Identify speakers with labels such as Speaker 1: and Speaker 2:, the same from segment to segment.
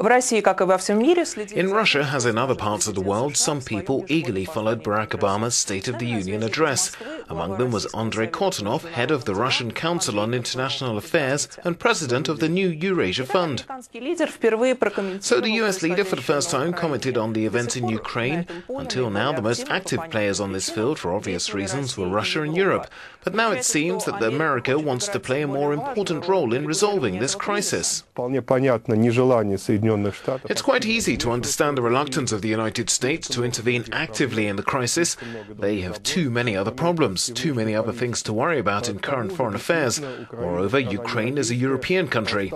Speaker 1: In Russia, as in other parts of the world, some people eagerly followed Barack Obama's State of the Union address. Among them was Andrei Kortunov, head of the Russian Council on International Affairs and president of the new Eurasia Fund. So the US leader for the first time commented on the events in Ukraine. Until now, the most active players on this field, for obvious reasons, were Russia and Europe. But now it seems that America wants to play a more important role in resolving this crisis. It's quite easy to understand the reluctance of the United States to intervene actively in the crisis. They have too many other problems, too many other things to worry about in current foreign affairs. Moreover, Ukraine is a European country.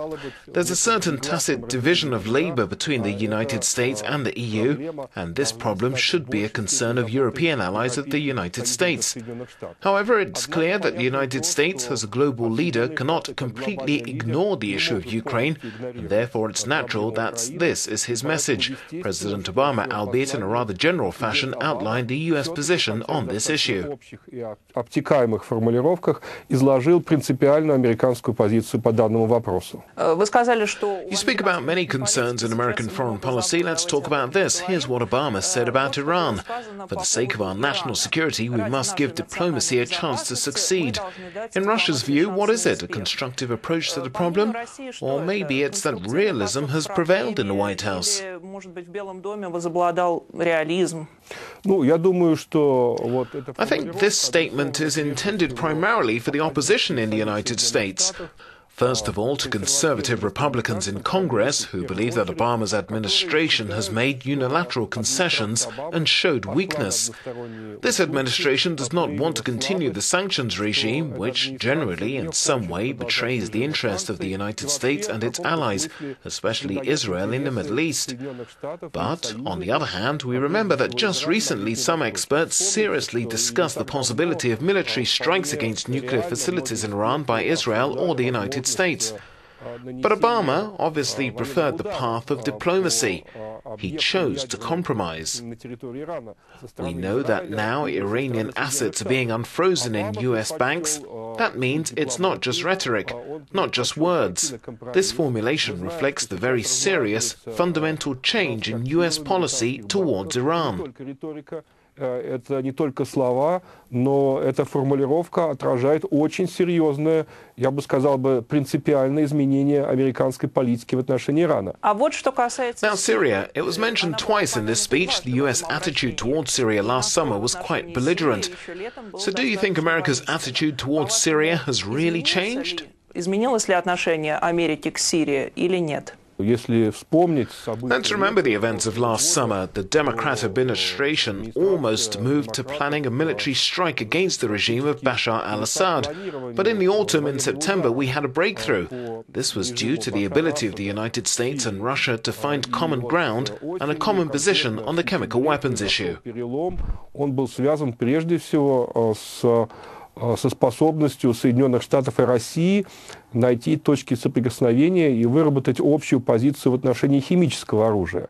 Speaker 1: There's a certain tacit division of labor between the United States and the EU, and this problem should be a concern of European allies of the United States. However, it's clear that the United States, as a global leader, cannot completely ignore the issue of Ukraine, and therefore it's natural that this is his message. President Obama, albeit in a rather general fashion, outlined the US position on this issue. You speak about many concerns in American foreign policy. Let's talk about this. Here's what Obama said about Iran. For the sake of our national security, we must give diplomacy a chance to succeed. In Russia's view, what is it? A constructive approach to the problem? Or maybe it's that realism has prevailed in the White House. I think this statement is intended primarily for the opposition in the United States. First of all, to conservative Republicans in Congress who believe that Obama's administration has made unilateral concessions and showed weakness. This administration does not want to continue the sanctions regime, which generally in some way betrays the interest of the United States and its allies, especially Israel in the Middle East. But, on the other hand, we remember that just recently some experts seriously discussed the possibility of military strikes against nuclear facilities in Iran by Israel or the United States. But Obama obviously preferred the path of diplomacy. He chose to compromise. We know that now Iranian assets are being unfrozen in US banks. That means it's not just rhetoric, not just words. This formulation reflects the very serious, fundamental change in US policy towards Iran.
Speaker 2: Это не только слова, но эта формулировка отражает очень серьезное, я бы сказал, принципиальное изменение американской политики в отношении Ирана.
Speaker 1: Now, Syria. It was mentioned twice in this speech. The US attitude towards Syria last summer was quite belligerent. So do you think America's attitude towards Syria has really changed?
Speaker 3: Изменилось ли отношение Америки к Сирии или нет?
Speaker 1: Let's remember the events of last summer. The Democrat administration almost moved to planning a military strike against the regime of Bashar al-Assad. But in the autumn, in September, we had a breakthrough. This was due to the ability of the United States and Russia to find common ground and a common position on the chemical weapons issue.
Speaker 2: Со способностью Соединенных Штатов и России найти точки соприкосновения и выработать общую позицию в отношении химического оружия.